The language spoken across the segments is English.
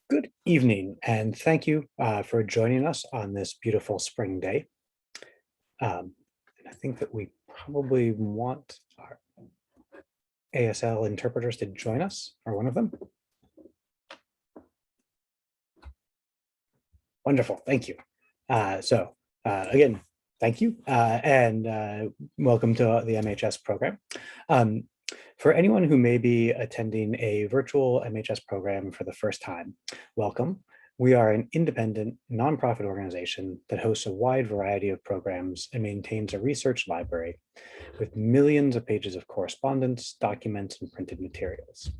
Good evening, and thank you for joining us on this beautiful spring day. And I think that we probably want our ASL interpreters to join us, or one of them. Wonderful, thank you. Again, thank you, and welcome to the MHS program. For anyone who may be attending a virtual MHS program for the first time, welcome. We are an independent, nonprofit organization that hosts a wide variety of programs and maintains a research library with millions of pages of correspondence, documents, and printed materials.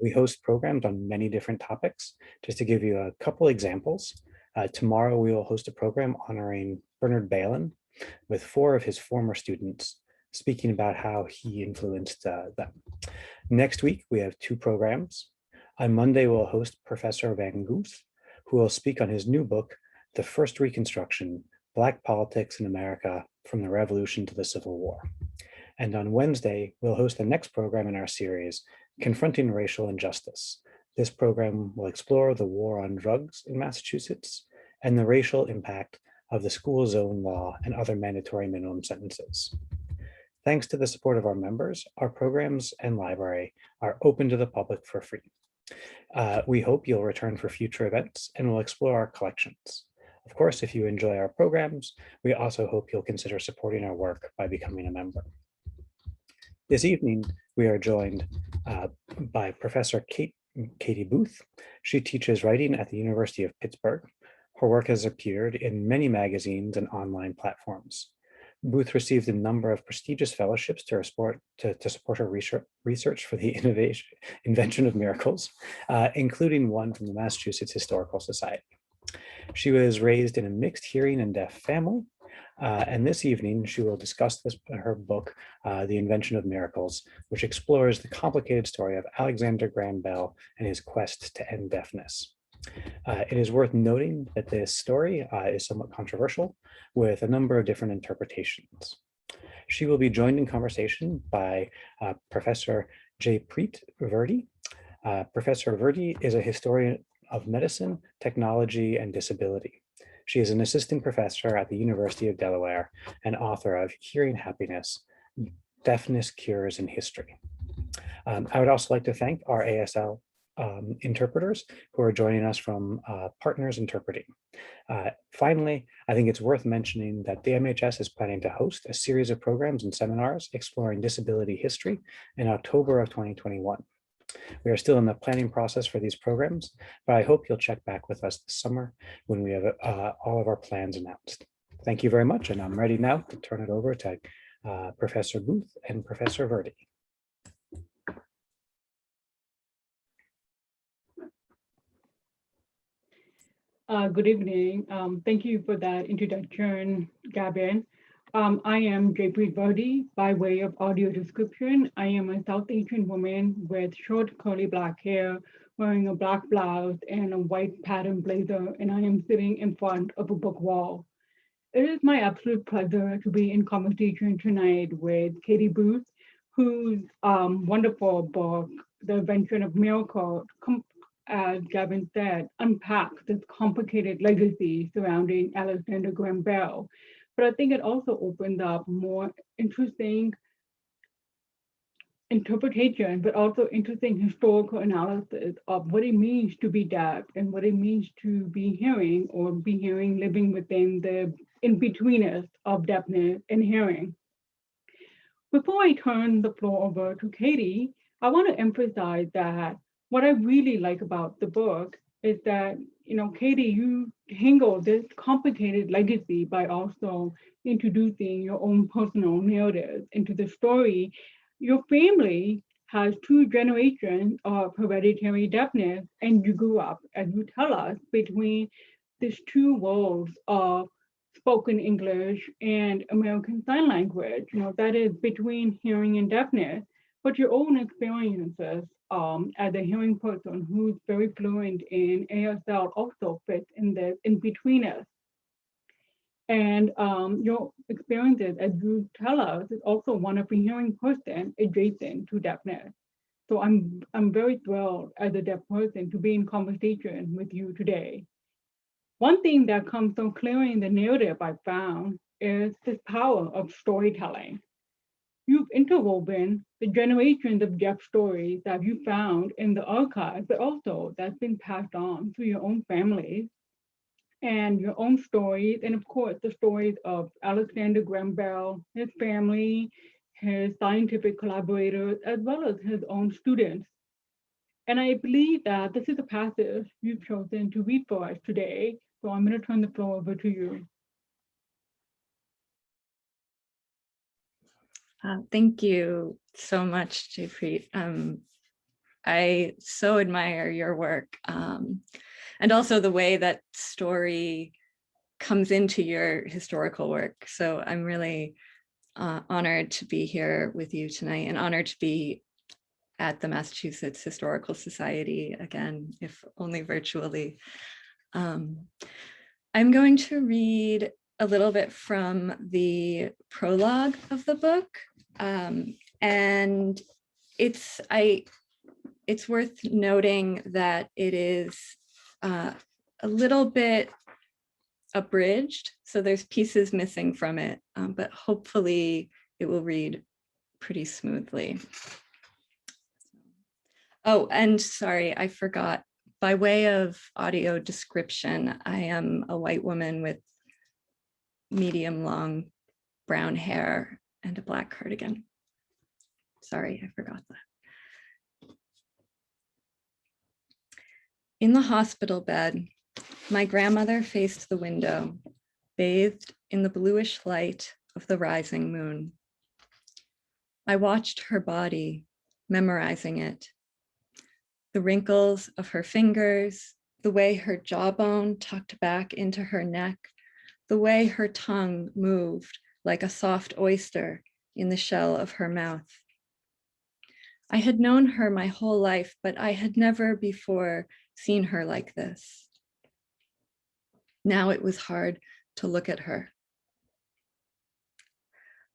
We host programs on many different topics. Just to give you a couple examples, tomorrow we will host a program honoring Bernard Bailyn with 4 of his former students speaking about how he influenced them. Next week, we have 2 programs. On Monday, we'll host Professor Van Guth, who will speak on his new book, The First Reconstruction, Black Politics in America from the Revolution to the Civil War. And on Wednesday, we'll host the next program in our series, Confronting Racial Injustice. This program will explore the war on drugs in Massachusetts and the racial impact of the school zone law and other mandatory minimum sentences. Thanks to the support of our members, our programs and library are open to the public for free. We hope you'll return for future events and we'll explore our collections. Of course, if you enjoy our programs, we also hope you'll consider supporting our work by becoming a member. This evening, we are joined by Professor Katie Booth. She teaches writing at the University of Pittsburgh. Her work has appeared in many magazines and online platforms. Booth received a number of prestigious fellowships to support her research for the invention of miracles, including one from the Massachusetts Historical Society. She was raised in a mixed hearing and deaf family, and this evening she will discuss her book, The Invention of Miracles, which explores the complicated story of Alexander Graham Bell and his quest to end deafness. It is worth noting that this story is somewhat controversial, with a number of different interpretations. She will be joined in conversation by Professor Jaipreet Virdi. Professor Virdi is a historian of medicine, technology, and disability. She is an assistant professor at the University of Delaware and author of Hearing Happiness, Deafness Cures in History. I would also like to thank our ASL interpreters who are joining us from Partners Interpreting. Finally, I think it's worth mentioning that the MHS is planning to host a series of programs and seminars exploring disability history in October of 2021. We are still in the planning process for these programs, but I hope you'll check back with us this summer when we have all of our plans announced. Thank you very much, and I'm ready now to turn it over to Professor Booth and Professor Virdi. Good evening. Thank you for that introduction, Gavin. I am Jaipreet Virdi. By way of audio description, I am a South Asian woman with short curly black hair, wearing a black blouse and a white pattern blazer, and I am sitting in front of a book wall. It is my absolute pleasure to be in conversation tonight with Katie Booth, whose wonderful book, The Invention of Miracles, as Gavin said, unpacks this complicated legacy surrounding Alexander Graham Bell. But I think it also opens up more interesting interpretation, but also interesting historical analysis of what it means to be deaf and what it means to be hearing, or be hearing living within the in-betweenness of deafness and hearing. Before I turn the floor over to Katie, I want to emphasize that what I really like about the book is that, Katie, you handle this complicated legacy by also introducing your own personal narrative into the story. Your family has 2 generations of hereditary deafness, and you grew up, as you tell us, between these 2 worlds of spoken English and American Sign Language, that is between hearing and deafness. But your own experiences as a hearing person who's very fluent in ASL also fits in this in-betweenness. And your experiences, as you tell us, is also one of a hearing person adjacent to deafness. So I'm very thrilled as a deaf person to be in conversation with you today. One thing that comes so clearly in the narrative I found is this power of storytelling. You've interwoven the generations of deaf stories that you found in the archive, but also that's been passed on through your own families and your own stories, and of course, the stories of Alexander Graham Bell, his family, his scientific collaborators, as well as his own students. And I believe that this is a passage you've chosen to read for us today. So I'm going to turn the floor over to you. Thank you so much, Jaipreet. I so admire your work and also the way that story comes into your historical work. So I'm really honored to be here with you tonight and honored to be at the Massachusetts Historical Society again, if only virtually. I'm going to read a little bit from the prologue of the book. And it's worth noting that it is a little bit abridged, so there's pieces missing from it, but hopefully it will read pretty smoothly. Oh, and sorry, I forgot, by way of audio description, I am a white woman with medium long brown hair and a black cardigan. Sorry, I forgot that. In the hospital bed, my grandmother faced the window, bathed in the bluish light of the rising moon. I watched her body, memorizing it. The wrinkles of her fingers, the way her jawbone tucked back into her neck, the way her tongue moved like a soft oyster in the shell of her mouth. I had known her my whole life, but I had never before seen her like this. Now it was hard to look at her.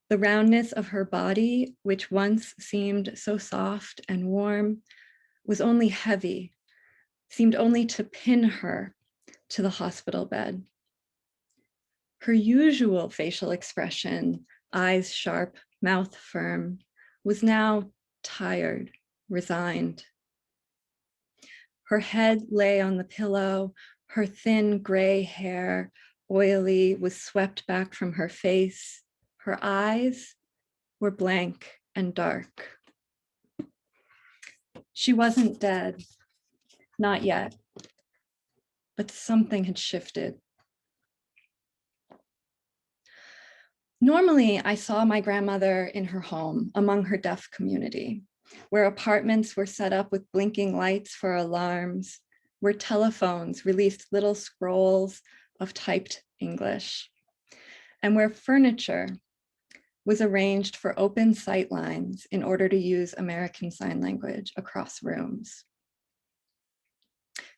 The roundness of her body, which once seemed so soft and warm, was only heavy, seemed only to pin her to the hospital bed. Her usual facial expression, eyes sharp, mouth firm, was now tired, resigned. Her head lay on the pillow, her thin gray hair, oily, was swept back from her face. Her eyes were blank and dark. She wasn't dead, not yet, but something had shifted. Normally, I saw my grandmother in her home among her deaf community, where apartments were set up with blinking lights for alarms, where telephones released little scrolls of typed English, and where furniture was arranged for open sight lines in order to use American Sign Language across rooms.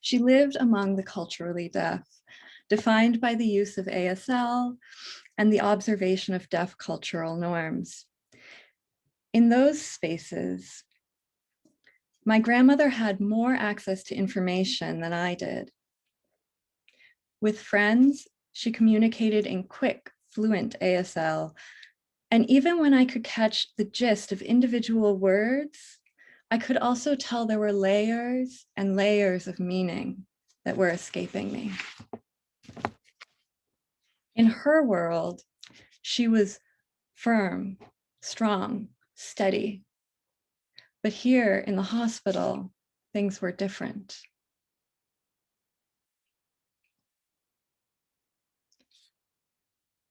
She lived among the culturally deaf, defined by the use of ASL and the observation of deaf cultural norms. In those spaces, my grandmother had more access to information than I did. With friends, she communicated in quick, fluent ASL, and even when I could catch the gist of individual words, I could also tell there were layers and layers of meaning that were escaping me. In her world, she was firm, strong, steady. But here in the hospital, things were different.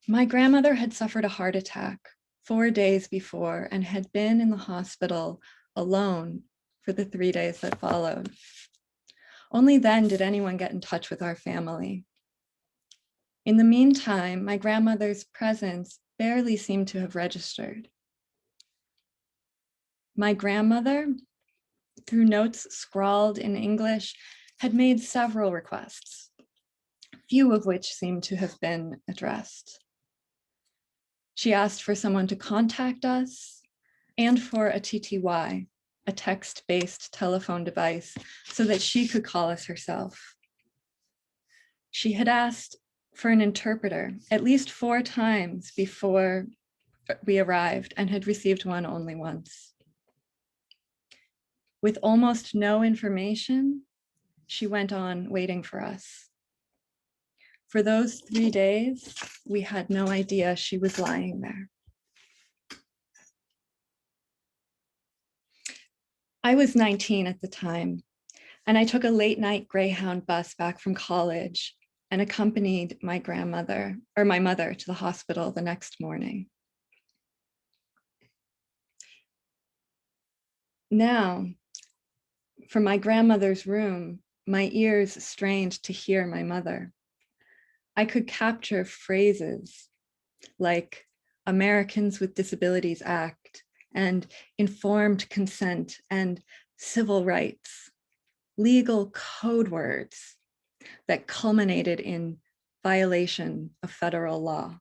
My grandmother had suffered a heart attack 4 days before and had been in the hospital alone for the 3 days that followed. Only then did anyone get in touch with our family. In the meantime, my grandmother's presence barely seemed to have registered. My grandmother, through notes scrawled in English, had made several requests, few of which seemed to have been addressed. She asked for someone to contact us and for a TTY, a text-based telephone device so that she could call us herself. She had asked for an interpreter at least 4 times before we arrived and had received one only once. With almost no information, she went on waiting for us. For those 3 days, we had no idea she was lying there. I was 19 at the time, and I took a late night Greyhound bus back from college and accompanied my mother to the hospital the next morning. Now, from my grandmother's room, my ears strained to hear my mother. I could capture phrases like Americans with Disabilities Act and informed consent and civil rights, legal code words that culminated in violation of federal law.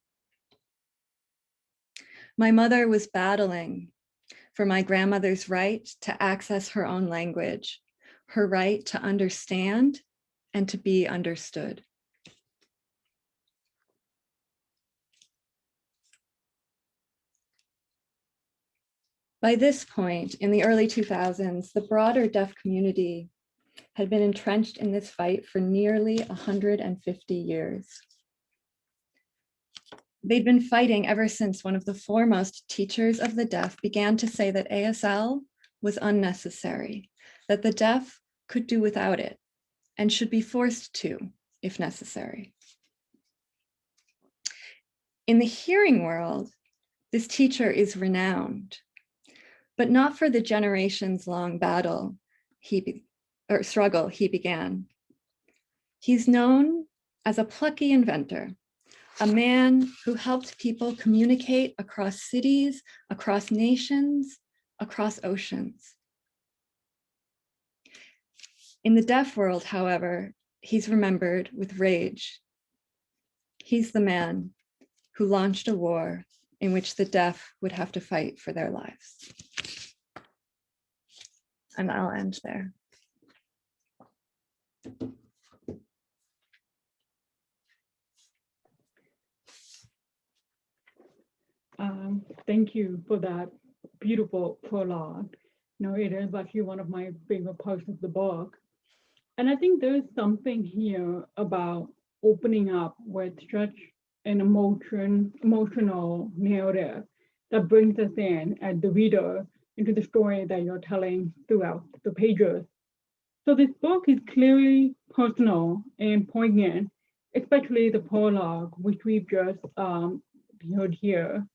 My mother was battling for my grandmother's right to access her own language, her right to understand and to be understood. By this point, in the early 2000s, the broader deaf community had been entrenched in this fight for nearly 150 years. They'd been fighting ever since one of the foremost teachers of the deaf began to say that ASL was unnecessary, that the deaf could do without it and should be forced to, if necessary. In the hearing world, this teacher is renowned, but not for the generations-long struggle he began. He's known as a plucky inventor, a man who helped people communicate across cities, across nations, across oceans. In the deaf world, however, he's remembered with rage. He's the man who launched a war in which the deaf would have to fight for their lives. And I'll end there. Thank you for that beautiful prologue. No, it is actually one of my favorite parts of the book. And I think there's something here about opening up with such an emotional narrative that brings us in as the reader into the story that you're telling throughout the pages. So this book is clearly personal and poignant, especially the prologue, which we've just heard here.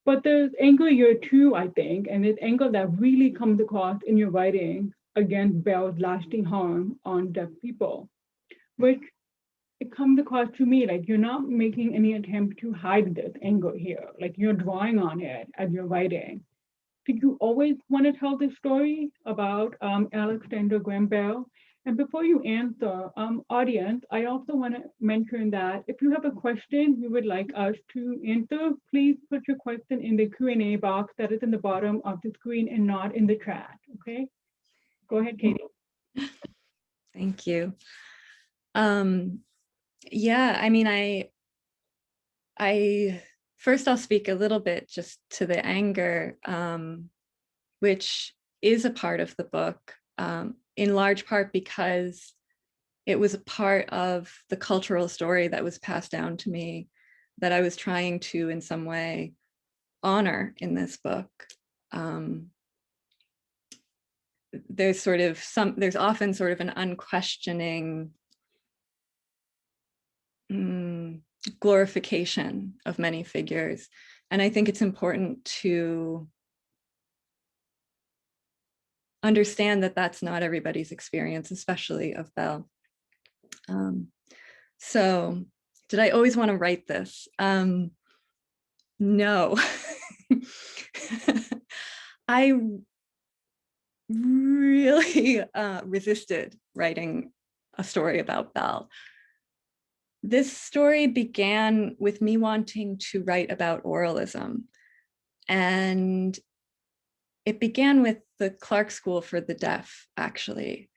But there's anger here too, I think, and it's anger that really comes across in your writing against Bell's lasting harm on deaf people, which it comes across to me like you're not making any attempt to hide this anger here, like you're drawing on it as you're writing. Did you always want to tell this story about Alexander Graham Bell? And before you answer, audience, I also want to mention that if you have a question you would like us to answer, please put your question in the Q&A box that is in the bottom of the screen and not in the chat, okay? Go ahead, Katie. Thank you. Yeah, I mean, I first I'll speak a little bit just to the anger, which is a part of the book, in large part because it was a part of the cultural story that was passed down to me that I was trying to, in some way, honor in this book. There's often sort of an unquestioning glorification of many figures. And I think it's important to understand that that's not everybody's experience, especially of Bell. So did I always want to write this? No. I really resisted writing a story about Bell. This story began with me wanting to write about oralism. And it began with the Clark School for the Deaf, actually.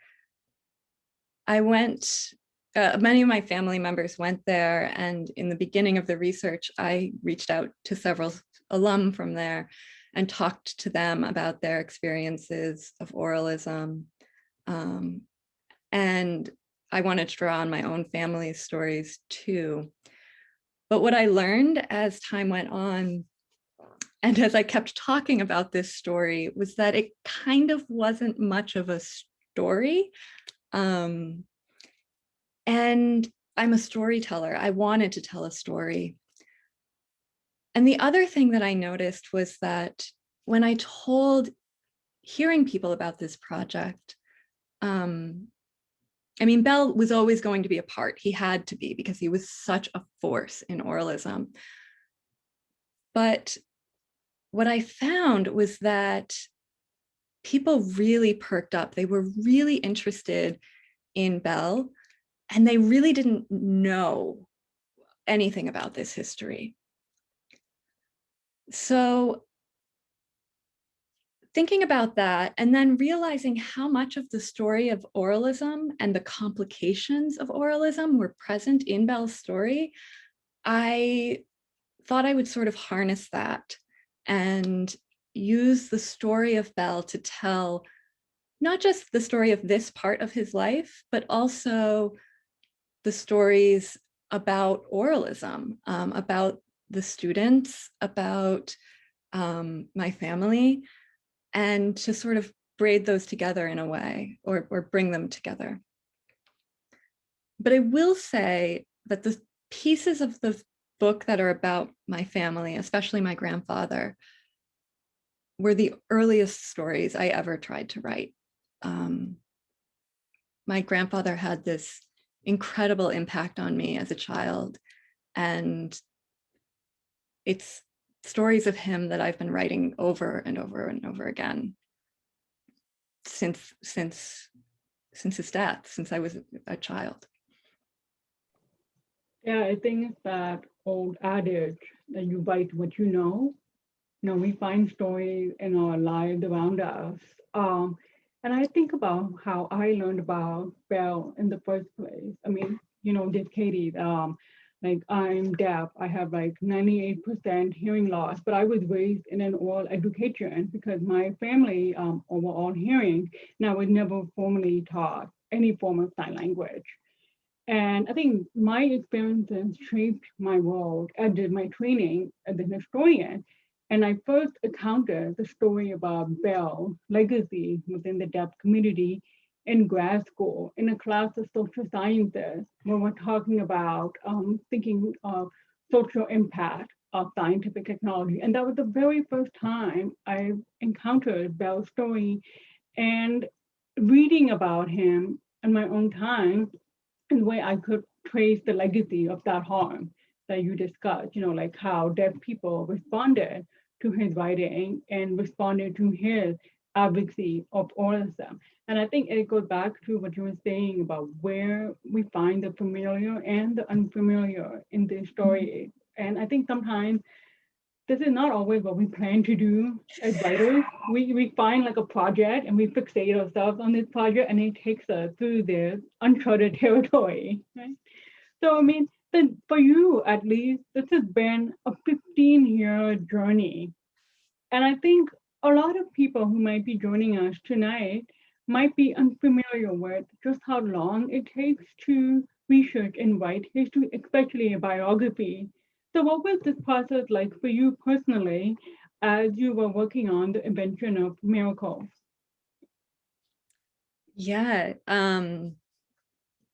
I went, many of my family members went there, and in the beginning of the research, I reached out to several alum from there and talked to them about their experiences of oralism. And I wanted to draw on my own family's stories too. But what I learned as time went on, and as I kept talking about this story, was that it kind of wasn't much of a story. And I'm a storyteller. I wanted to tell a story. And the other thing that I noticed was that when I told hearing people about this project, I mean, Bell was always going to be a part. He had to be, because he was such a force in oralism. But what I found was that people really perked up. They were really interested in Bell, and they really didn't know anything about this history. So thinking about that, and then realizing how much of the story of oralism and the complications of oralism were present in Bell's story, I thought I would sort of harness that and use the story of Bell to tell not just the story of this part of his life, but also the stories about oralism, about the students, about my family, and to sort of braid those together in a way, or bring them together. But I will say that the pieces of the book that are about my family, especially my grandfather, were the earliest stories I ever tried to write. My grandfather had this incredible impact on me as a child, and it's stories of him that I've been writing over and over and over again since his death, since I was a child. Yeah, I think it's that old adage that you write what you know. You know, we find stories in our lives around us. And I think about how I learned about Bell in the first place. I mean, you know, did Katie, like I'm deaf. I have like 98% hearing loss, but I was raised in an oral education because my family were all hearing, and I was never formally taught any form of sign language. And I think my experiences shaped my world, as did my training as an historian. And I first encountered the story about Bell's legacy within the deaf community in grad school in a class of social sciences, where we're talking about thinking of social impact of scientific technology. And that was the very first time I encountered Bell's story, and reading about him in my own time, and way I could trace the legacy of that harm that you discussed, you know, like how deaf people responded to his writing and responded to his advocacy of oralism. And I think it goes back to what you were saying about where we find the familiar and the unfamiliar in this story. And I think sometimes this is not always what we plan to do as writers. We find like a project and we fixate ourselves on this project, and it takes us through this uncharted territory, right? So I mean, then for you at least, this has been a 15-year journey. And I think a lot of people who might be joining us tonight might be unfamiliar with just how long it takes to research and write history, especially a biography. So what was this process like for you personally as you were working on the invention of miracles? Yeah,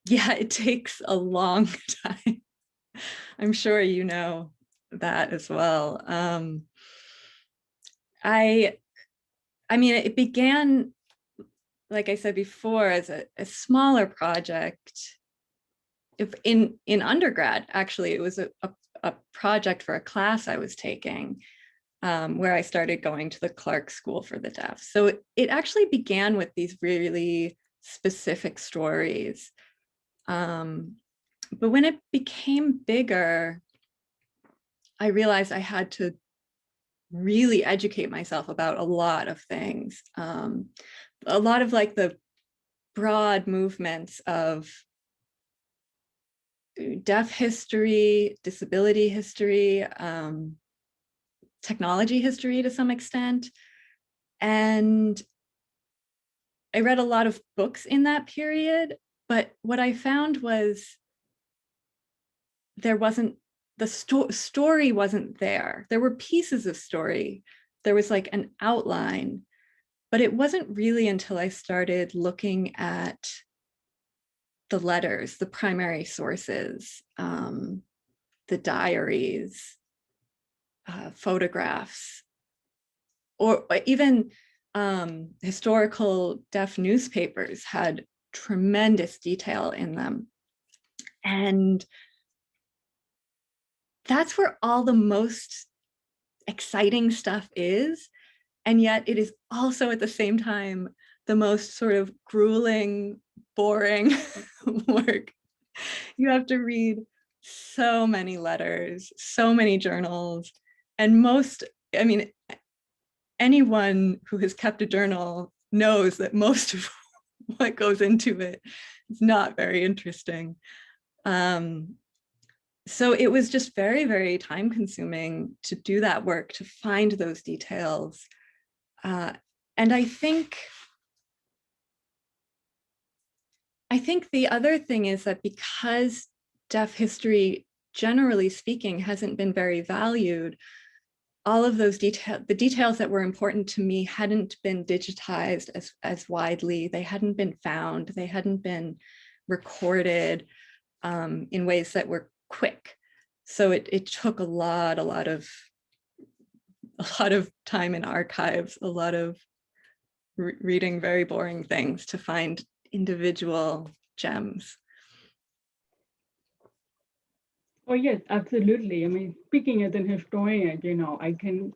yeah, it takes a long time. I'm sure you know that as well. I mean, it began, like I said before, as a smaller project. If in undergrad, actually, it was a project for a class I was taking, where I started going to the Clark School for the Deaf. So it actually began with these really specific stories. But when it became bigger, I realized I had to really educate myself about a lot of things. A lot of like the broad movements of deaf history, disability history, technology history to some extent. And I read a lot of books in that period, but what I found was there wasn't, the story wasn't there. There were pieces of story. There was like an outline, but it wasn't really until I started looking at the letters, the primary sources, the diaries, photographs, or even historical deaf newspapers had tremendous detail in them. And that's where all the most exciting stuff is. And yet it is also at the same time the most sort of grueling, boring work. You have to read so many letters, so many journals, and most, I mean, anyone who has kept a journal knows that most of what goes into it is not very interesting. So it was just very, very time consuming to do that work, to find those details. And I think the other thing is that because deaf history, generally speaking, hasn't been very valued, all of those the details that were important to me hadn't been digitized as widely. They hadn't been found. They hadn't been recorded in ways that were quick. So it took a lot of time in archives, a lot of reading very boring things to find individual gems. Oh yes, absolutely. I mean, speaking as an historian, you know, I can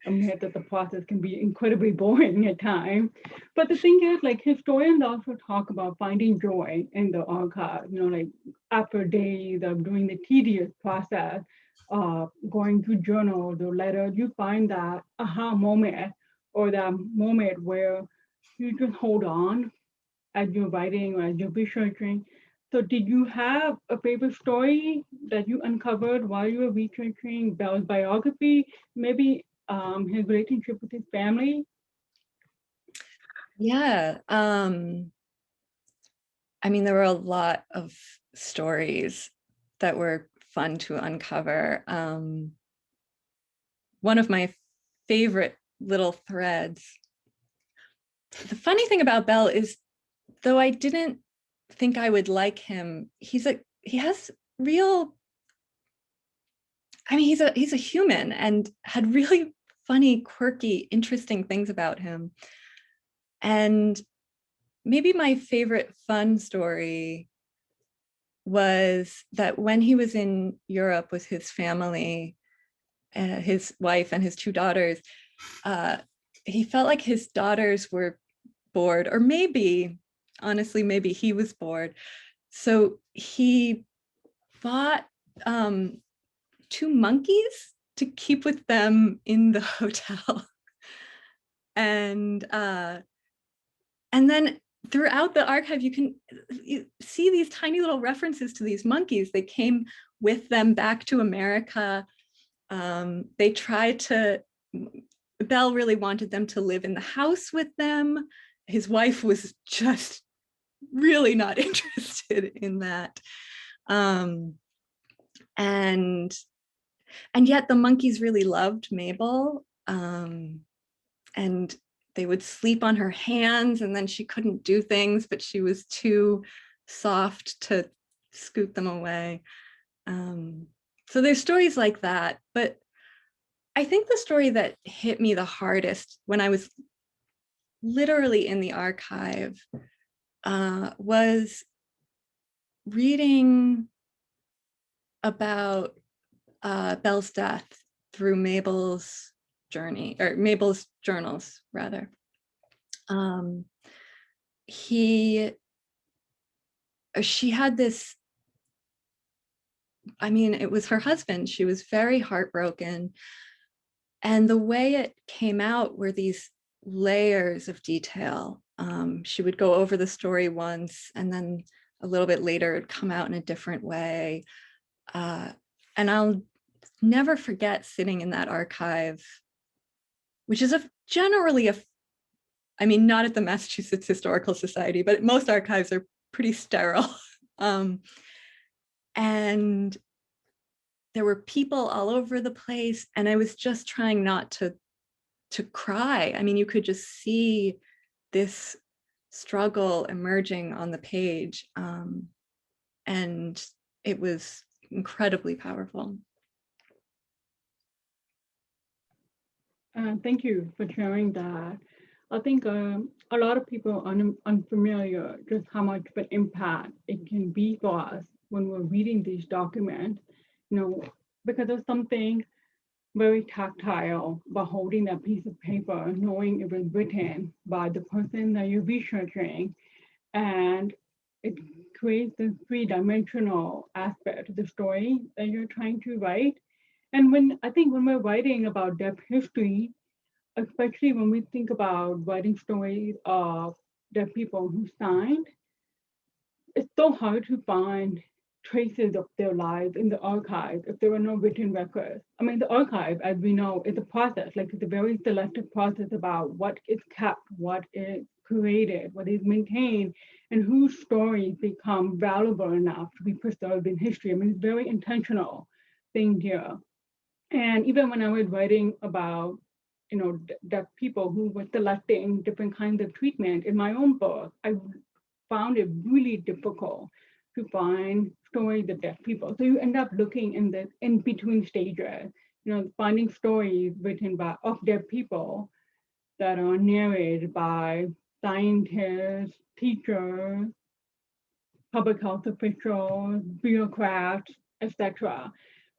admit that the process can be incredibly boring at times. But the thing is, like, historians also talk about finding joy in the archive. You know, like after days of doing the tedious process, going through journals or letters, you find that aha moment, or that moment where you just hold on as you're writing or as you're researching. So did you have a favorite story that you uncovered while you were researching Bell's biography? Maybe his relationship with his family? Yeah. I mean, there were a lot of stories that were fun to uncover. One of my favorite little threads. The funny thing about Bell is, though I didn't think I would like him, he has real, I mean, he's a human and had really funny, quirky, interesting things about him. And maybe my favorite fun story was that when he was in Europe with his family, his wife and his two daughters, he felt like his daughters were bored, or maybe, honestly, maybe he was bored. So he bought 2 monkeys to keep with them in the hotel. And then throughout the archive, you see these tiny little references to these monkeys. They came with them back to America. They tried to, Bell really wanted them to live in the house with them. His wife was just really not interested in that. And yet the monkeys really loved Mabel. And they would sleep on her hands, and then she couldn't do things, but she was too soft to scoot them away. So there's stories like that. But I think the story that hit me the hardest when I was literally in the archive was reading about Bell's death through Mabel's journey, or Mabel's journals, rather. She had this, I mean, it was her husband. She was very heartbroken. And the way it came out were these layers of detail. She would go over the story once, and then a little bit later it'd come out in a different way. And I'll never forget sitting in that archive, which is generally I mean, not at the Massachusetts Historical Society, but most archives are pretty sterile. And there were people all over the place, and I was just trying not to cry. I mean, you could just see this struggle emerging on the page, and it was incredibly powerful. Thank you for sharing that. I think a lot of people are unfamiliar just how much of an impact it can be for us when we're reading these documents, because there's something very tactile about holding that piece of paper, knowing it was written by the person that you're researching, and it creates this three-dimensional aspect of the story that you're trying to write. And I think when we're writing about deaf history, especially when we think about writing stories of deaf people who signed, it's so hard to find traces of their lives in the archive if there are no written records. I mean, the archive, as we know, is a process, like it's a very selective process about what is kept, what is created, what is maintained, and whose stories become valuable enough to be preserved in history. I mean, it's very intentional thing here. And even when I was writing about, deaf people who were selecting different kinds of treatment in my own book, I found it really difficult to find stories of deaf people. So you end up looking in the in-between stages, finding stories written of deaf people that are narrated by scientists, teachers, public health officials, bureaucrats, etc.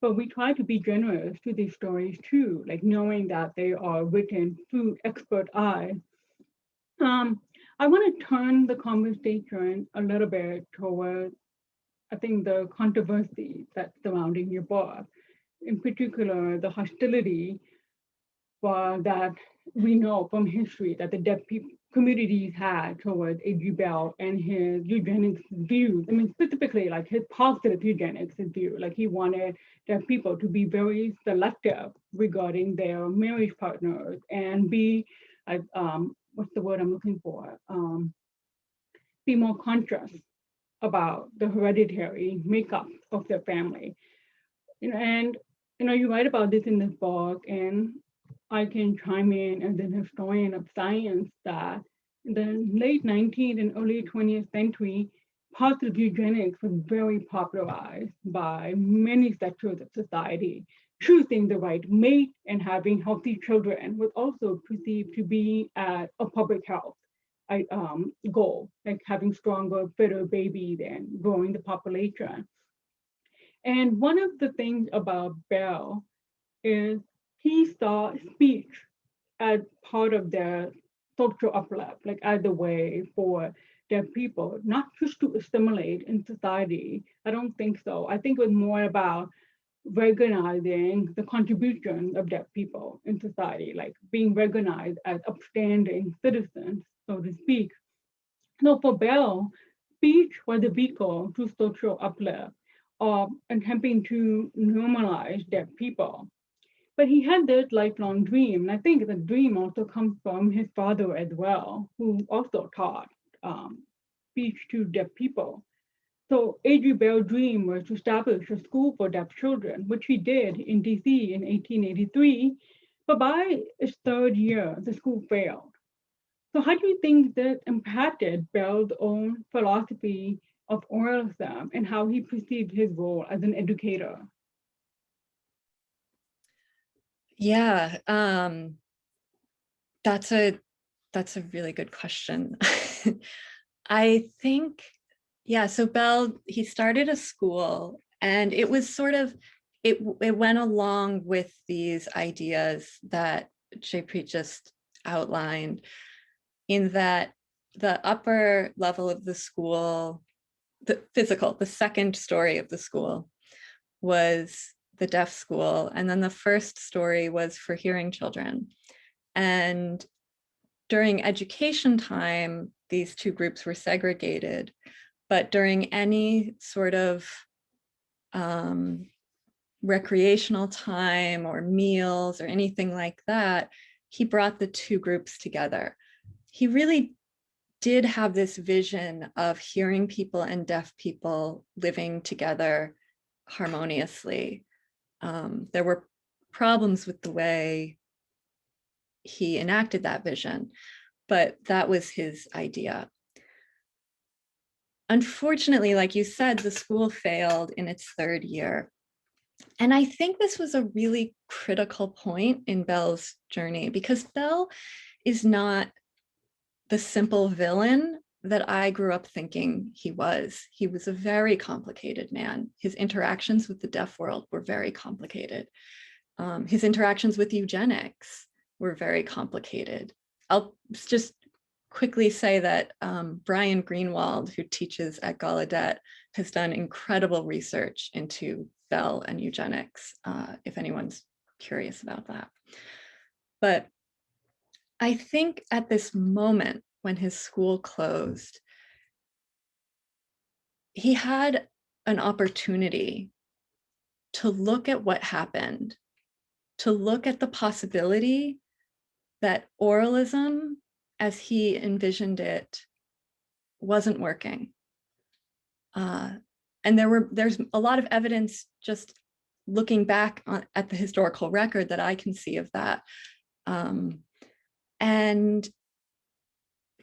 But we try to be generous to these stories too, like knowing that they are written through expert eyes. I want to turn the conversation a little bit toward, I think, the controversy that's surrounding your book, in particular, the hostility that we know from history that the deaf communities had towards A.G. Bell and his eugenics views. I mean, specifically, like his positive eugenics view, like he wanted deaf people to be very selective regarding their marriage partners and be, what's the word I'm looking for? Be more conscious about the hereditary makeup of their family. And you write about this in this book, and I can chime in as an historian of science that in the late 19th and early 20th century, positive eugenics was very popularized by many sectors of society. Choosing the right mate and having healthy children was also perceived to be a public health goal, like having stronger, fitter babies and growing the population. And one of the things about Bell is he saw speech as part of their social uplift, like as a way for deaf people, not just to assimilate in society. I don't think so. I think it was more about recognizing the contribution of deaf people in society, like being recognized as upstanding citizens, so to speak. So for Bell, speech was a vehicle to social uplift of attempting to normalize deaf people. But he had this lifelong dream, and I think the dream also comes from his father as well, who also taught speech to deaf people. So A.G. Bell's dream was to establish a school for deaf children, which he did in DC in 1883, but by its third year, the school failed. So how do you think that impacted Bell's own philosophy of oralism and how he perceived his role as an educator? Yeah, that's a really good question. I think, yeah, so Bell, he started a school, and it was sort of, it went along with these ideas that Jaipreet just outlined, in that the upper level of the school, the second story of the school, was the deaf school. And then the first story was for hearing children. And during education time, these two groups were segregated. But during any sort of recreational time or meals or anything like that, he brought the two groups together. He really did have this vision of hearing people and deaf people living together harmoniously. There were problems with the way he enacted that vision, but that was his idea. Unfortunately, like you said, the school failed in its third year. And I think this was a really critical point in Bell's journey, because Bell is not the simple villain that I grew up thinking he was. He was a very complicated man. His interactions with the deaf world were very complicated. His interactions with eugenics were very complicated. I'll just quickly say that Brian Greenwald, who teaches at Gallaudet, has done incredible research into Bell and eugenics, if anyone's curious about that. But I think at this moment when his school closed, he had an opportunity to look at what happened, to look at the possibility that oralism, as he envisioned it, wasn't working. And there's a lot of evidence just looking back at the historical record that I can see of that. And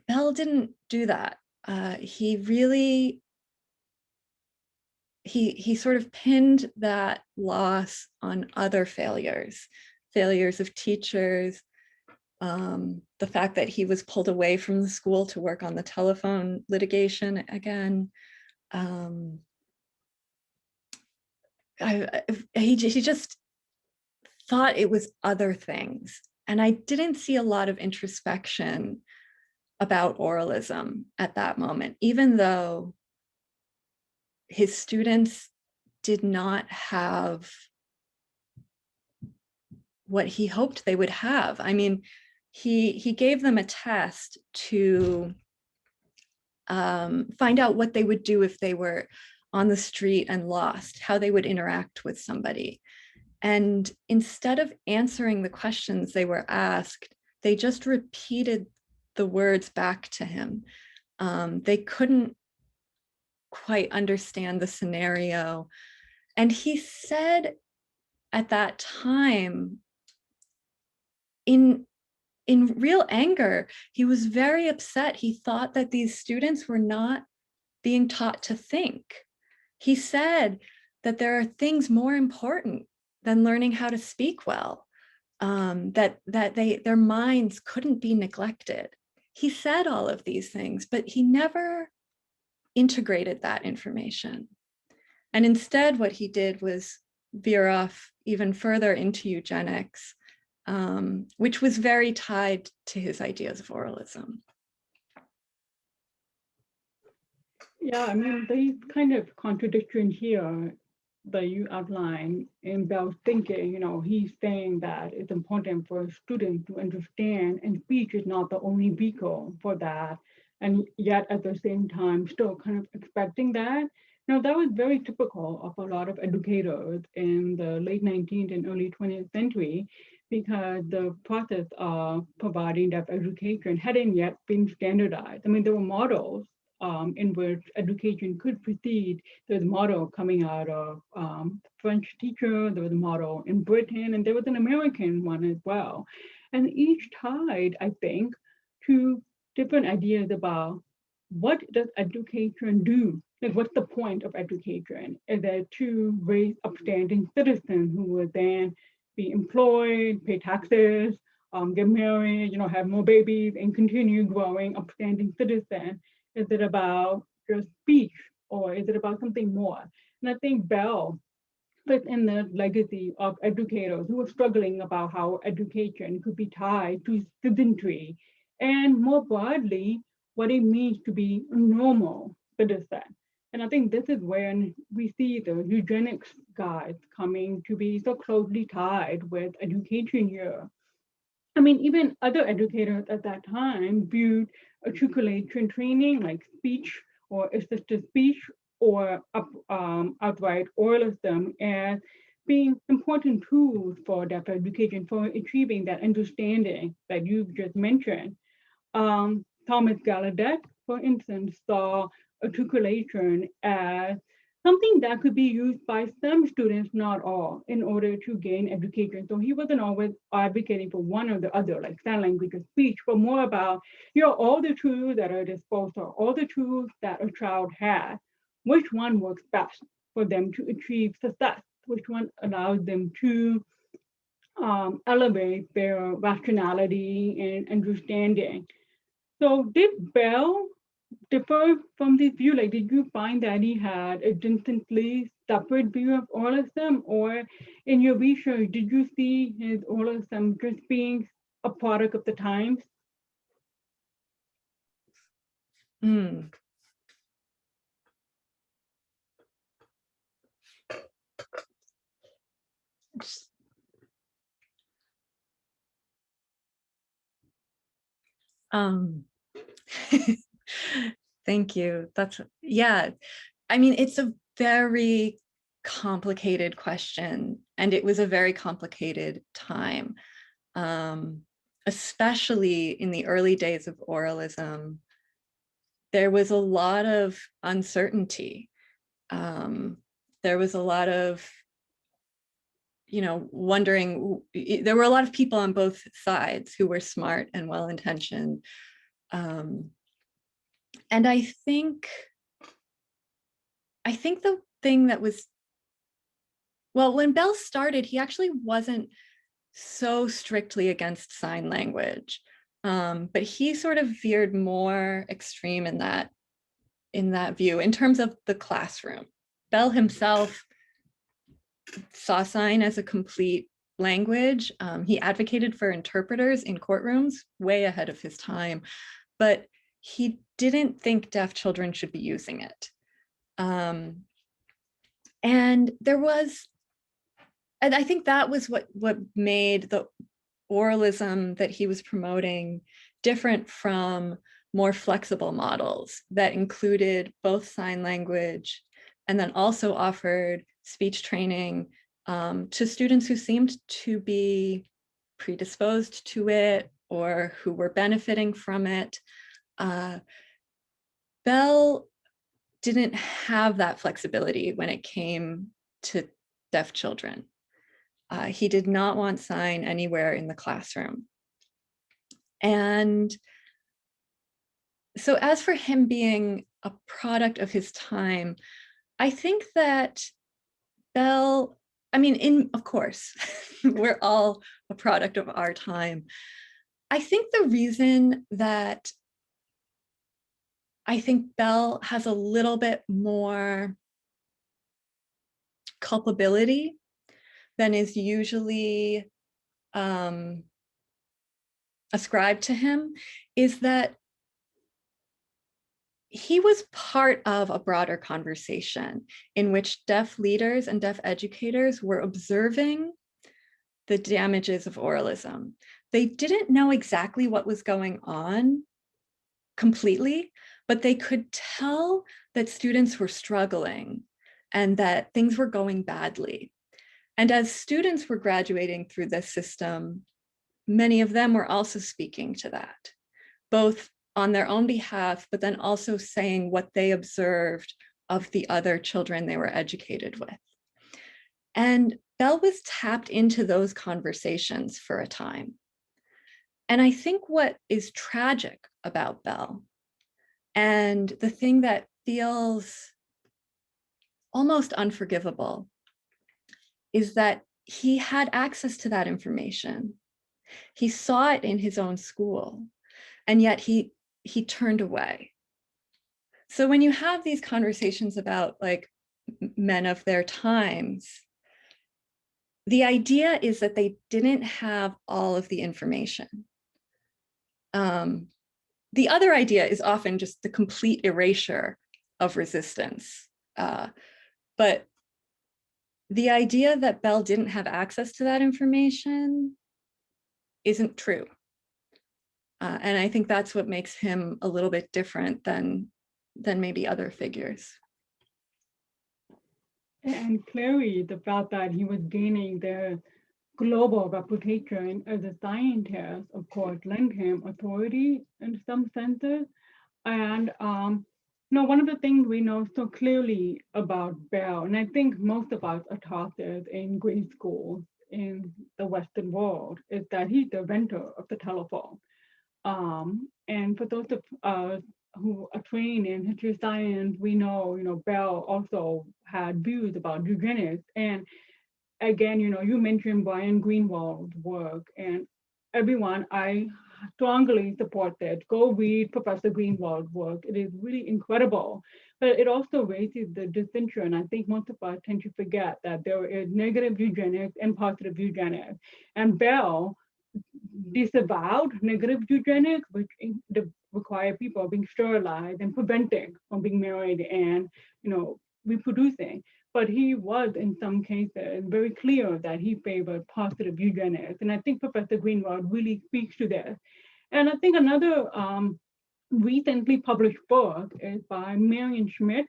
Bell didn't do that. He really, he sort of pinned that loss on other failures of teachers, the fact that he was pulled away from the school to work on the telephone litigation again. He just thought it was other things. And I didn't see a lot of introspection about oralism at that moment, even though his students did not have what he hoped they would have. I mean, he gave them a test to find out what they would do if they were on the street and lost, how they would interact with somebody. And instead of answering the questions they were asked, they just repeated the words back to him. They couldn't quite understand the scenario. And he said at that time, in real anger, he was very upset. He thought that these students were not being taught to think. He said that there are things more important than learning how to speak well, that their minds couldn't be neglected. He said all of these things, but he never integrated that information. And instead, what he did was veer off even further into eugenics, which was very tied to his ideas of oralism. Yeah, I mean, they kind of contradiction here that you outline in Bell's thinking. You know, he's saying that it's important for a student to understand, and speech is not the only vehicle for that. And yet at the same time, still kind of expecting that. Now, that was very typical of a lot of educators in the late 19th and early 20th century, because the process of providing deaf education hadn't yet been standardized. I mean, there were models in which education could proceed. There was a model coming out of French teacher, there was a model in Britain, and there was an American one as well. And each tied, I think, to different ideas about what does education do? Like, what's the point of education? Is it to raise upstanding citizens who would then be employed, pay taxes, get married, you know, have more babies, and continue growing upstanding citizens? Is it about just speech, or is it about something more? And I think Bell fits in the legacy of educators who were struggling about how education could be tied to citizenry, and more broadly, what it means to be a normal citizen. And I think this is when we see the eugenics guides coming to be so closely tied with education here. I mean, even other educators at that time viewed articulation training like speech or assisted speech or outright oralism as being important tools for deaf education for achieving that understanding that you've just mentioned. Thomas Gallaudet, for instance, saw articulation as something that could be used by some students, not all, in order to gain education. So he wasn't always advocating for one or the other, like sign language or speech, but more about, all the tools that are disposed of, all the tools that a child has, which one works best for them to achieve success, which one allows them to elevate their rationality and understanding. So did Bell differ from this view? Like, did you find that he had a distinctly separate view of oralism, or in your research, did you see his oralism just being a product of the times? Mm. Thank you. Yeah. I mean, it's a very complicated question, and it was a very complicated time, especially in the early days of oralism. There was a lot of uncertainty. There was a lot of, wondering. There were a lot of people on both sides who were smart and well-intentioned. And I think the thing that was, well, when Bell started, he actually wasn't so strictly against sign language, but he sort of veered more extreme in that view in terms of the classroom. Bell himself saw sign as a complete language. He advocated for interpreters in courtrooms way ahead of his time, but he didn't think deaf children should be using it. And I think that was what made the oralism that he was promoting different from more flexible models that included both sign language and then also offered speech training to students who seemed to be predisposed to it or who were benefiting from it. Bell didn't have that flexibility when it came to deaf children. He did not want sign anywhere in the classroom. And so as for him being a product of his time, I think that Bell, of course, we're all a product of our time. I think the reason that I think Bell has a little bit more culpability than is usually ascribed to him is that he was part of a broader conversation in which deaf leaders and deaf educators were observing the damages of oralism. They didn't know exactly what was going on completely, but they could tell that students were struggling and that things were going badly. And as students were graduating through this system, many of them were also speaking to that, both on their own behalf, but then also saying what they observed of the other children they were educated with. And Bell was tapped into those conversations for a time. And I think what is tragic about Bell, and the thing that feels almost unforgivable, is that he had access to that information. He saw it in his own school, and yet he turned away. So when you have these conversations about like men of their times, the idea is that they didn't have all of the information. The other idea is often just the complete erasure of resistance. But the idea that Bell didn't have access to that information isn't true. And I think that's what makes him a little bit different than maybe other figures. And clearly the fact that he was gaining the global reputation as a scientist, of course, lent him authority in some senses. And one of the things we know so clearly about Bell, and I think most of us are taught this in grade school in the Western world, is that he's the inventor of the telephone. And for those of us who are trained in history science, we know, Bell also had views about eugenics. And again, you mentioned Brian Greenwald's work, and everyone, I strongly support that. Go read Professor Greenwald's work. It is really incredible. But it also raises the distinction. I think most of us tend to forget that there is negative eugenics and positive eugenics. And Bell disavowed negative eugenics, which require people being sterilized and preventing from being married and reproducing. But he was, in some cases, very clear that he favored positive eugenics. And I think Professor Greenwald really speaks to this. And I think another recently published book is by Marion Schmidt,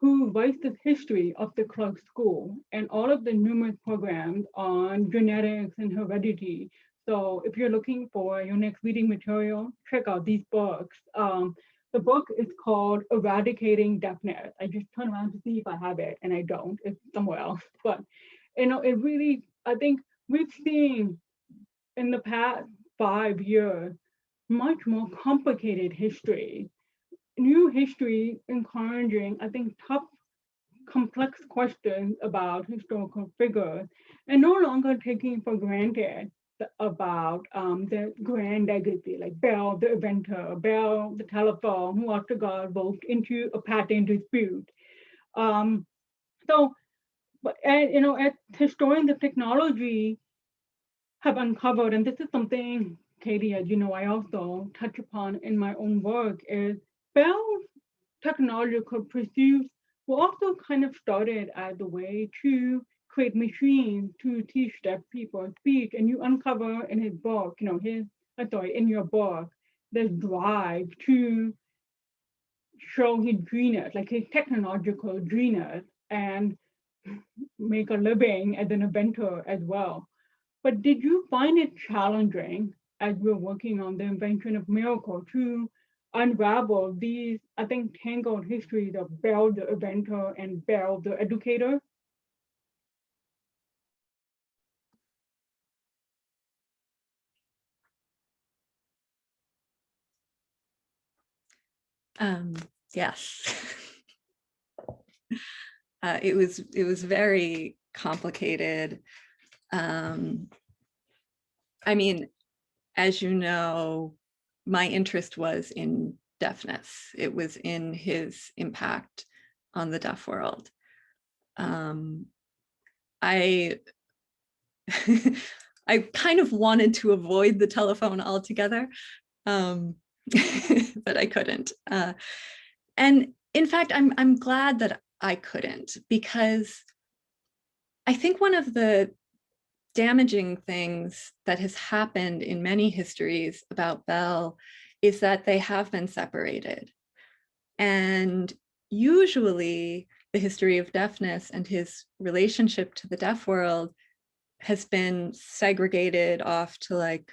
who writes the history of the Clark School and all of the numerous programs on genetics and heredity. So if you're looking for your next reading material, check out these books. The book is called Eradicating Deafness. I just turn around to see if I have it, and I don't. It's somewhere else. But it really, I think we've seen in the past 5 years much more complicated history, new history encouraging, I think, tough, complex questions about historical figures, and no longer taking for granted about the grand legacy, like Bell, the inventor, Bell, the telephone, who after God moved into a patent dispute. As historians of technology have uncovered, and this is something, Katie, as you know, I also touch upon in my own work, is Bell's technological pursuits were also kind of started as a way to create machines to teach deaf people speak. And you uncover in his book, in your book, this drive to show his genius, like his technological genius, and make a living as an inventor as well. But did you find it challenging as we're working on the invention of miracle to unravel these, I think, tangled histories of Bell the inventor and Bell the educator? Yes. It was very complicated. I mean, as you know, my interest was in deafness. It was in his impact on the deaf world. I I kind of wanted to avoid the telephone altogether, but I couldn't. And in fact, I'm glad that I couldn't, because I think one of the damaging things that has happened in many histories about Bell is that they have been separated. And usually the history of deafness and his relationship to the deaf world has been segregated off to like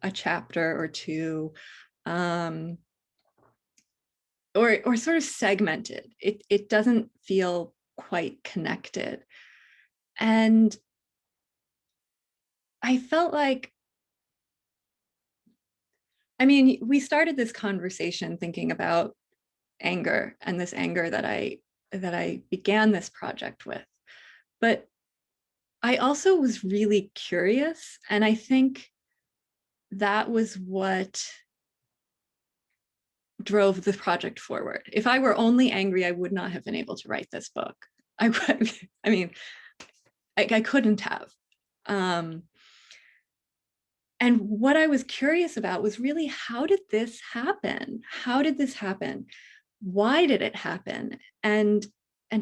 a chapter or two, or sort of segmented. It doesn't feel quite connected. And I felt like, I mean, we started this conversation thinking about anger, and this anger that I began this project with. But I also was really curious, and I think that was what drove the project forward. If I were only angry, I would not have been able to write this book. I mean, I couldn't have. And what I was curious about was really, how did this happen? How did this happen? why did it happen? And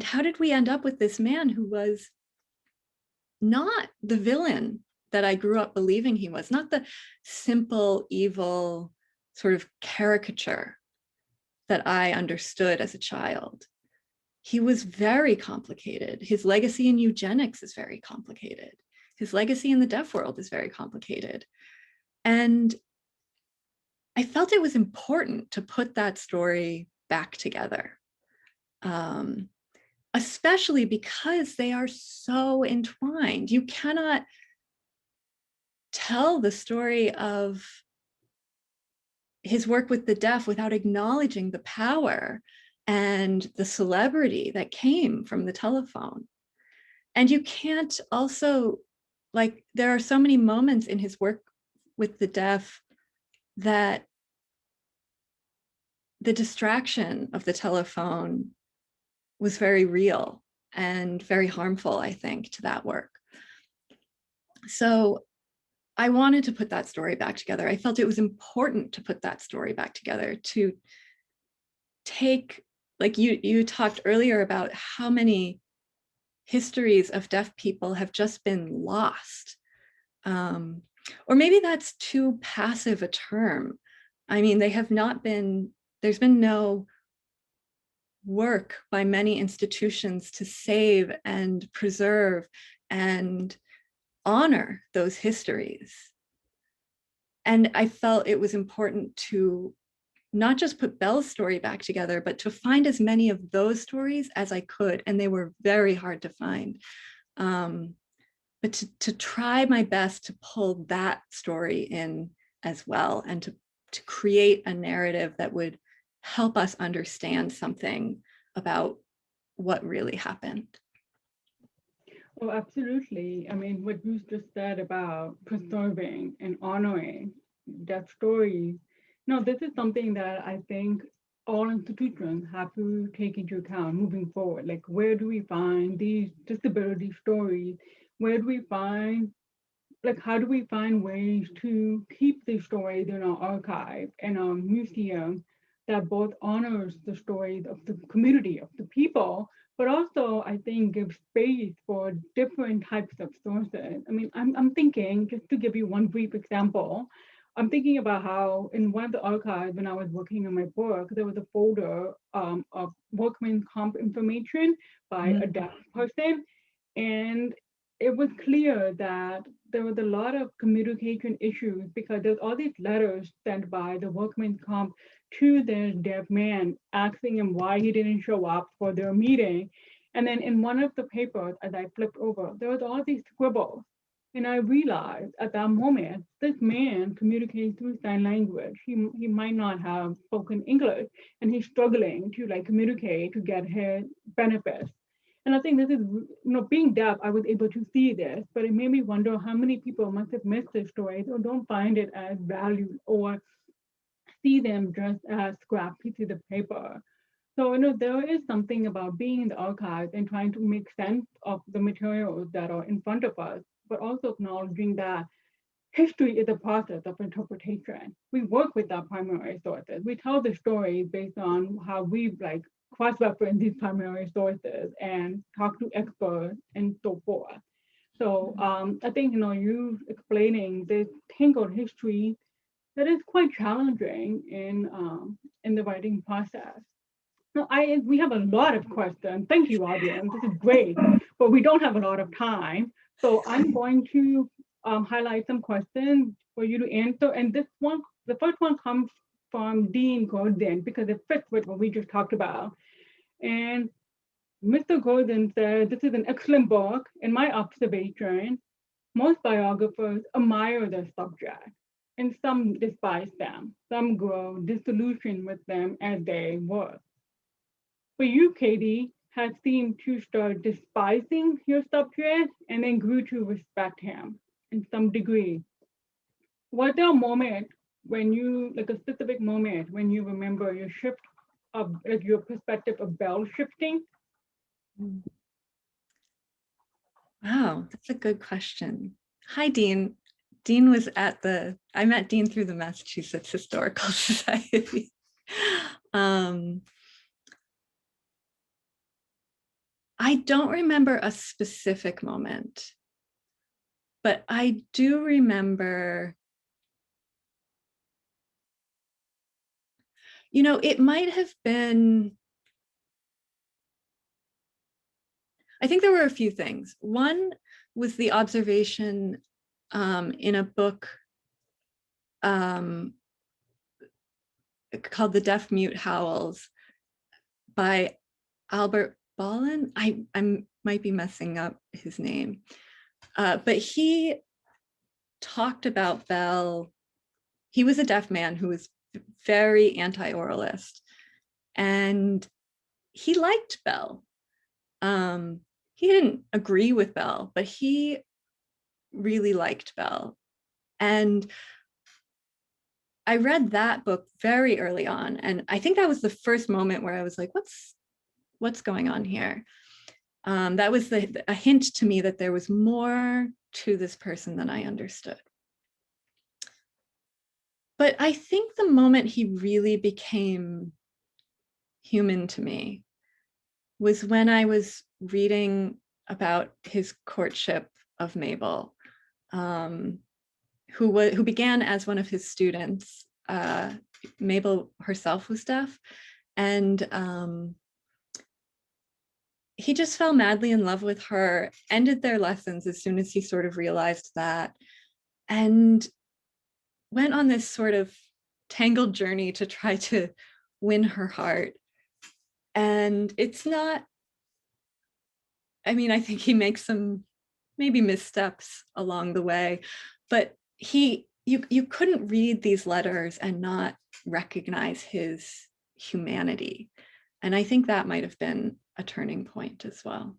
how did we end up with this man who was not the villain that I grew up believing he was, not the simple, evil sort of caricature that I understood as a child. He was very complicated. His legacy in eugenics is very complicated. His legacy in the deaf world is very complicated. And I felt it was important to put that story back together, especially because they are so entwined. You cannot tell the story of his work with the deaf without acknowledging the power and the celebrity that came from the telephone. And you can't also, like, there are so many moments in his work with the deaf that the distraction of the telephone was very real and very harmful, I think, to that work. So I wanted to put that story back together. I felt it was important to put that story back together, to take, like you talked earlier about how many histories of deaf people have just been lost. Or maybe that's too passive a term. I mean, they have not been, there's been no work by many institutions to save and preserve and honor those histories. And I felt it was important to not just put Belle's story back together, but to find as many of those stories as I could. And they were very hard to find. But to try my best to pull that story in as well, and to create a narrative that would help us understand something about what really happened. Oh, absolutely. I mean, what you just said about preserving and honoring that story, no, this is something that I think all institutions have to take into account moving forward. Like, where do we find these disability stories? Where do we find, like, how do we find ways to keep these stories in our archive and our museum that both honors the stories of the community, of the people, but also, I think, gives space for different types of sources. I mean, I'm thinking, just to give you one brief example, I'm thinking about how in one of the archives, when I was working on my book, there was a folder of workman's comp information by a deaf person. And it was clear that there was a lot of communication issues because there's all these letters sent by the workman's comp to their deaf man asking him why he didn't show up for their meeting. And then in one of the papers, as I flipped over, there was all these scribbles. And I realized at that moment, this man communicates through sign language. He might not have spoken English, and he's struggling to like communicate to get his benefits. And I think this is, being deaf, I was able to see this, but it made me wonder how many people must have missed this story or don't find it as valued or see them just as scrap pieces of paper. So, there is something about being in the archives and trying to make sense of the materials that are in front of us, but also acknowledging that history is a process of interpretation. We work with our primary sources. We tell the story based on how we like cross-reference these primary sources and talk to experts and so forth. So I think, you explaining this tangled history that is quite challenging in the writing process. No, we have a lot of questions. Thank you, audience. This is great, but we don't have a lot of time. So I'm going to highlight some questions for you to answer. And the first one comes from Dean Gordon because it fits with what we just talked about. And Mr. Gordon said, this is an excellent book. In my observation, most biographers admire their subject, and some despise them. Some grow disillusioned with them as they work. For you, Katie, had seemed to start despising your subject and then grew to respect him in some degree. Was there a moment when you, like a specific moment when you remember your shift of like your perspective of Belle shifting? Wow, that's a good question. Hi, Dean. Dean was I met Dean through the Massachusetts Historical Society. I don't remember a specific moment, but I do remember, you know, it might have been, I think there were a few things. One was the observation in a book called The Deaf Mute Howls by Albert Ballin. I might be messing up his name, but he talked about Bell. He was a deaf man who was very anti-oralist, and he liked Bell. He didn't agree with Bell, but he really liked Bell. And I read that book very early on, and I think that was the first moment where I was like, what's going on here? That was a hint to me that there was more to this person than I understood. But I think the moment he really became human to me was when I was reading about his courtship of Mabel, who began as one of his students. Mabel herself was deaf, and he just fell madly in love with her, ended their lessons as soon as he sort of realized that, and went on this sort of tangled journey to try to win her heart. And it's not, I mean, I think he makes some maybe missteps along the way, but you couldn't read these letters and not recognize his humanity. And I think that might have been a turning point as well.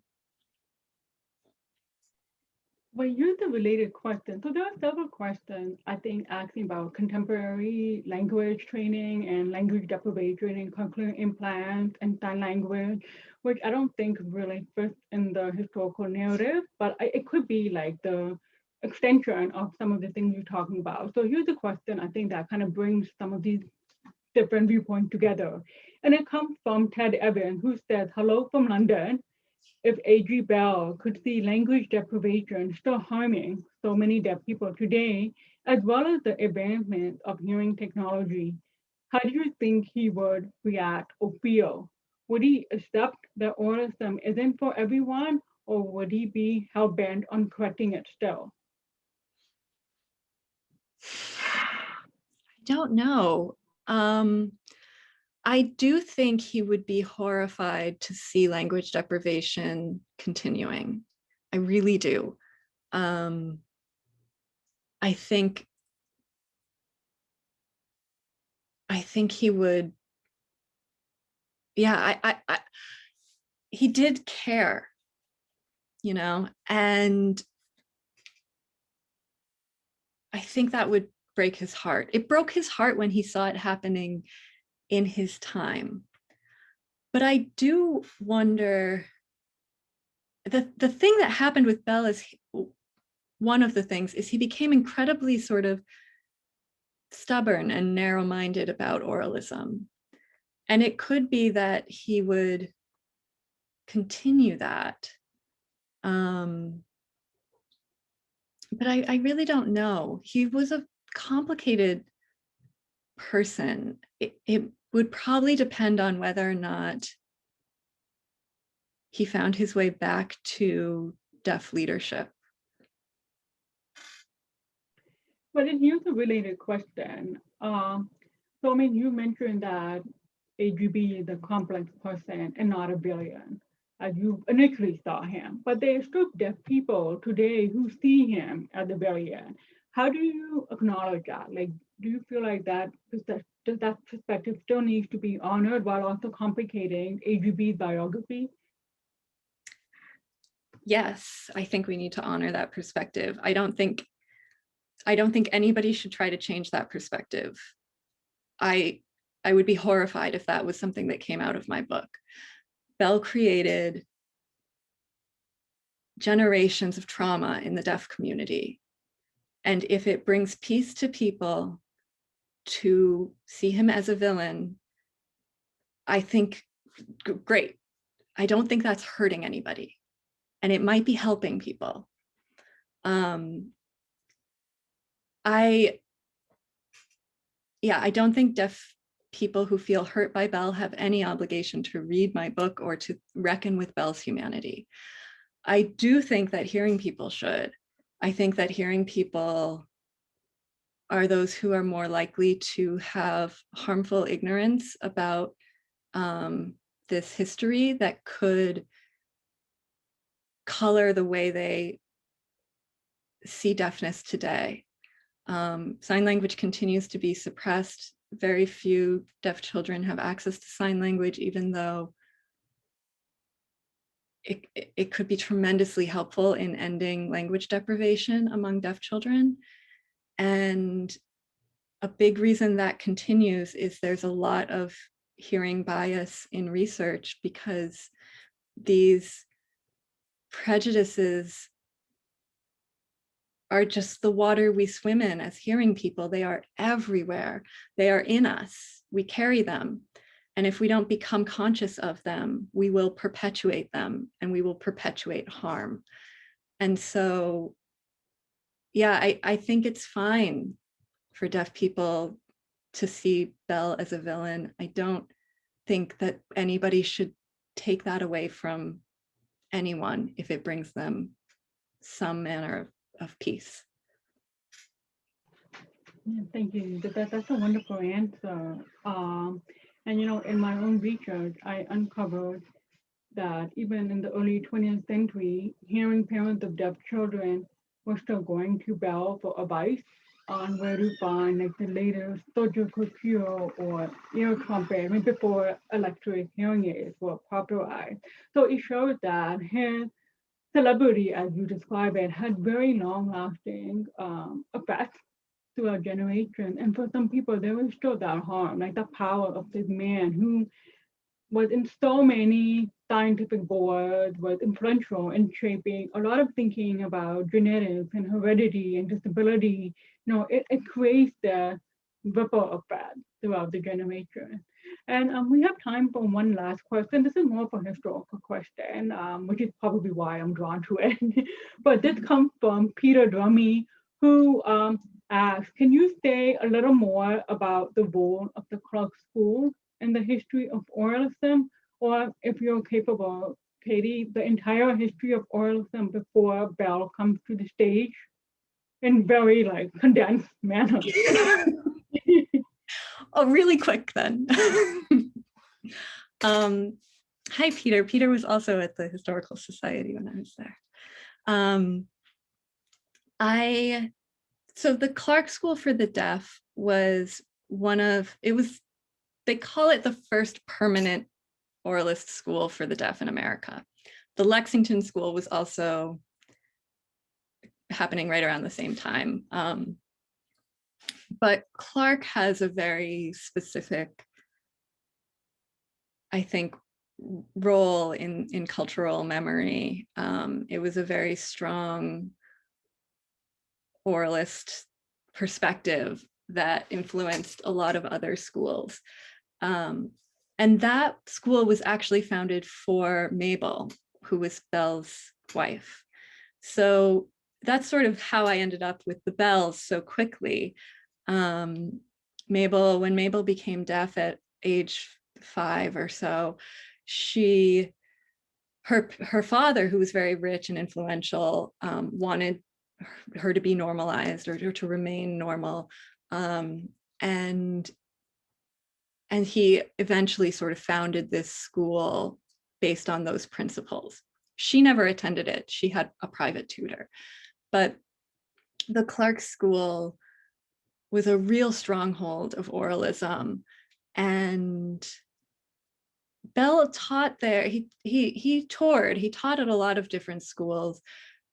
Well, here's a related question. So there are several questions, I think, asking about contemporary language training and language deprivation and cochlear implants and sign language, which I don't think really fits in the historical narrative, but it could be like the extension of some of the things you're talking about. So here's a question I think that kind of brings some of these different viewpoints together. And it comes from Ted Evans, who says, hello from London. If A.G. Bell could see language deprivation still harming so many deaf people today, as well as the advancement of hearing technology, how do you think he would react or feel? Would he accept that autism isn't for everyone, or would he be hell-bent on correcting it still? I don't know. I do think he would be horrified to see language deprivation continuing. I really do. I think he would, yeah, he did care, you know, and I think that would break his heart. It broke his heart when he saw it happening in his time. But I do wonder, the thing that happened with Bell is, one of the things is he became incredibly sort of stubborn and narrow-minded about oralism. And it could be that he would continue that. But I really don't know. He was a complicated person. It would probably depend on whether or not he found his way back to deaf leadership. But then here's a related question. So, I mean, you mentioned that AGB is a complex person and not a villain, as you initially saw him. But there are still deaf people today who see him as a villain. How do you acknowledge that? Like, do you feel like that perspective still needs to be honored while also complicating AGB's biography? Yes, I think we need to honor that perspective. I don't think anybody should try to change that perspective. I would be horrified if that was something that came out of my book. Bell created generations of trauma in the deaf community. And if it brings peace to people to see him as a villain, I think great. I don't think that's hurting anybody, and it might be helping people. I don't think deaf people who feel hurt by Bell have any obligation to read my book or to reckon with Bell's humanity. I do think that hearing people should. I think that hearing people are those who are more likely to have harmful ignorance about this history that could color the way they see deafness today. Sign language continues to be suppressed. Very few deaf children have access to sign language, even though it could be tremendously helpful in ending language deprivation among deaf children. And a big reason that continues is there's a lot of hearing bias in research, because these prejudices are just the water we swim in as hearing people. They are everywhere. They are in us. We carry them. And if we don't become conscious of them, we will perpetuate them, and we will perpetuate harm. And so, yeah, I think it's fine for deaf people to see Bell as a villain. I don't think that anybody should take that away from anyone if it brings them some manner of peace. Yeah, thank you. That's a wonderful answer. And in my own research, I uncovered that even in the early 20th century, hearing parents of deaf children were still going to Bell for advice on where to find like the latest surgical cure or ear trumpet, before electric hearing aids were popularized. So it shows that his celebrity, as you describe it, had very long-lasting effects to our generation. And for some people, there was still that harm, like the power of this man who was in so many scientific boards, was influential in shaping a lot of thinking about genetics and heredity and disability. It creates the ripple effect throughout the generation. And we have time for one last question. This is more of a historical question, which is probably why I'm drawn to it. But this comes from Peter Drummy, who asks, can you say a little more about the role of the Clark School in the history of oralism? Or if you're capable, Katie, the entire history of oralism before Bell comes to the stage in very condensed manner. Oh, really quick then. Hi, Peter. Peter was also at the Historical Society when I was there. So the Clark School for the Deaf was they call it the first permanent oralist school for the deaf in America. The Lexington School was also happening right around the same time. But Clark has a very specific, I think, role in cultural memory. It was a very strong oralist perspective that influenced a lot of other schools. And that school was actually founded for Mabel, who was Bell's wife. So that's sort of how I ended up with the Bells so quickly. When Mabel became deaf at age 5 or so, her father, who was very rich and influential, wanted her to be normalized or to remain normal. And he eventually sort of founded this school based on those principles. She never attended it. She had a private tutor. But the Clark School was a real stronghold of oralism. And Bell taught there. He toured. He taught at a lot of different schools.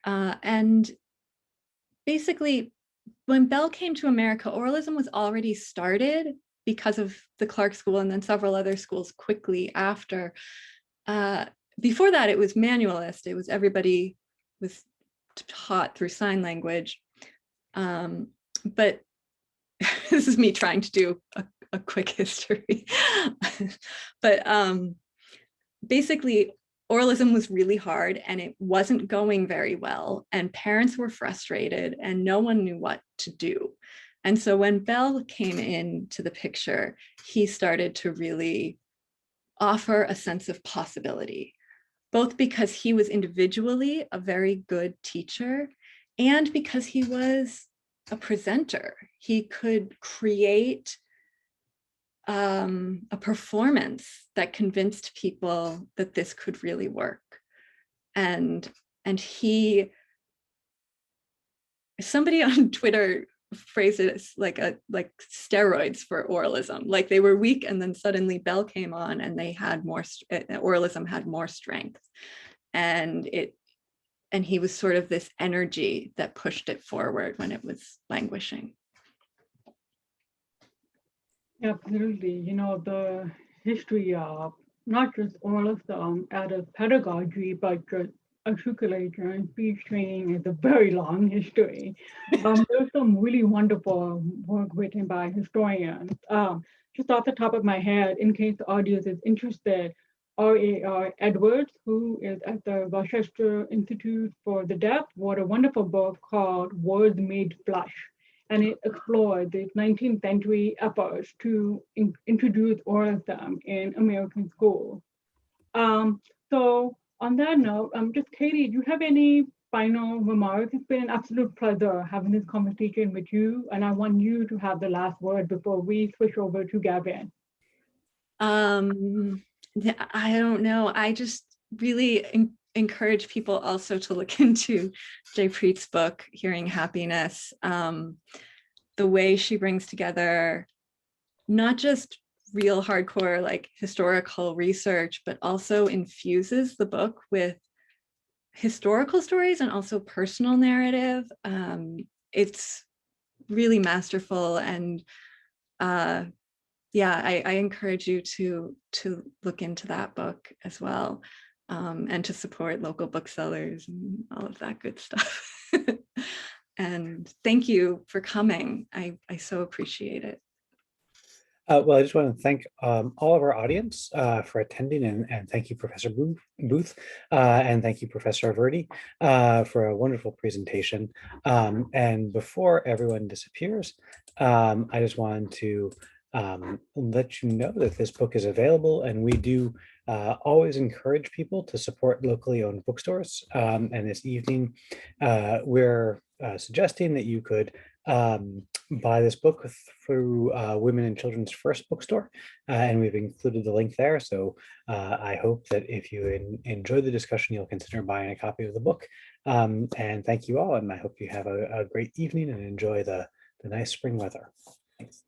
And basically, when Bell came to America, oralism was already started because of the Clark School and then several other schools quickly after. Before that, it was manualist. It was everybody was taught through sign language. But this is me trying to do a quick history. But basically, oralism was really hard and it wasn't going very well, and parents were frustrated and no one knew what to do. And so when Bell came into the picture, he started to really offer a sense of possibility, both because he was individually a very good teacher and because he was a presenter. He could create a performance that convinced people that this could really work. And he, somebody on Twitter phrased it as like steroids for oralism. Like they were weak and then suddenly Bell came on and they had more, oralism had more strength. And he was sort of this energy that pushed it forward when it was languishing. Absolutely. You know, the history of not just oralism as a pedagogy, but just articulation and speech training is a very long history. There's some really wonderful work written by historians. Just off the top of my head, in case the audience is interested, R.A.R. Edwards, who is at the Rochester Institute for the Deaf, wrote a wonderful book called Words Made Flesh. And it explored the 19th century efforts to introduce oralism in American schools. So on that note, just Katie, do you have any final remarks? It's been an absolute pleasure having this conversation with you, and I want you to have the last word before we switch over to Gavin. I don't know. I just really encourage people also to look into Jaipreet's book, Hearing Happiness. The way she brings together not just real hardcore like historical research, but also infuses the book with historical stories and also personal narrative. It's really masterful, and yeah, I encourage you to look into that book as well, and to support local booksellers and all of that good stuff. And thank you for coming. I so appreciate it. Well, I just want to thank all of our audience for attending, and thank you, Professor Booth, and thank you, Professor Virdi, for a wonderful presentation. And before everyone disappears, I just wanted to let you know that this book is available, and we do always encourage people to support locally owned bookstores. And this evening, we're suggesting that you could buy this book through Women and Children's First Bookstore, and we've included the link there. So I hope that if you enjoy the discussion, you'll consider buying a copy of the book. And thank you all, and I hope you have a great evening and enjoy the nice spring weather. Thanks.